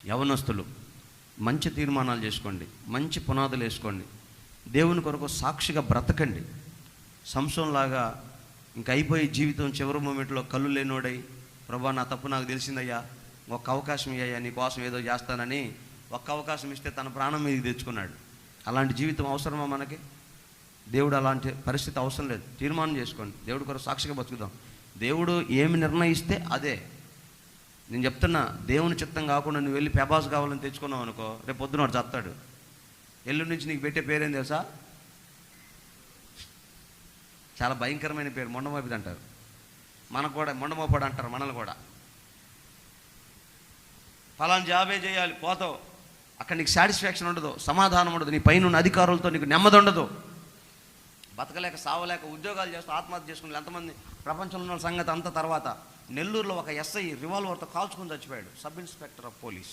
యవనస్తులు మంచి తీర్మానాలు చేసుకోండి, మంచి పునాదులు వేసుకోండి, దేవుని కొరకు సాక్షిగా బ్రతకండి. సంసోన్లాగా ఇంక అయిపోయి జీవితం చివరి మూమెంట్లో కళ్ళు లేనోడై, ప్రభా నా తప్పు నాకు తెలిసిందయ్యా, ఒక్క అవకాశం ఇయ్యా, నీ కోసం ఏదో చేస్తానని ఒక్క అవకాశం ఇస్తే తన ప్రాణం మీదకి తెచ్చుకున్నాడు. అలాంటి జీవితం అవసరమా మనకి? దేవుడు అలాంటి పరిస్థితి అవసరం లేదు. తీర్మానం చేసుకోండి, దేవుడి కొరకు సాక్షిగా బతుకుదాం. దేవుడు ఏమి నిర్ణయిస్తే అదే. నేను చెప్తున్నా, దేవుని చిత్తం కాకుండా నువ్వు వెళ్ళి పెబాస్ కావాలని తెచ్చుకున్నావు అనుకో, రేపు పొద్దున వాడు చస్తాడు. ఎల్లుండి నుంచి నీకు పెట్టే పేరేం తెలుసా? చాలా భయంకరమైన పేరు, మొండమోపిది అంటారు. మనకు కూడా మొండమోపాడు అంటారు, మనల్ని కూడా. ఫలానా జాబే చేయాలి, పోతావు, అక్కడ నీకు సాటిస్ఫాక్షన్ ఉండదు, సమాధానం ఉండదు, నీ పైన ఉన్న అధికారులతో నీకు నెమ్మది ఉండదు. బతకలేక సావలేక ఉద్యోగాలు చేస్తూ ఆత్మహత్య చేసుకుని ఎంతమంది ప్రపంచంలో ఉన్న సంగతి అంత. తర్వాత నెల్లూరులో ఒక ఎస్ఐ రివాల్వర్తో కాల్చుకుని చచ్చిపోయాడు, సబ్ ఇన్స్పెక్టర్ ఆఫ్ పోలీస్.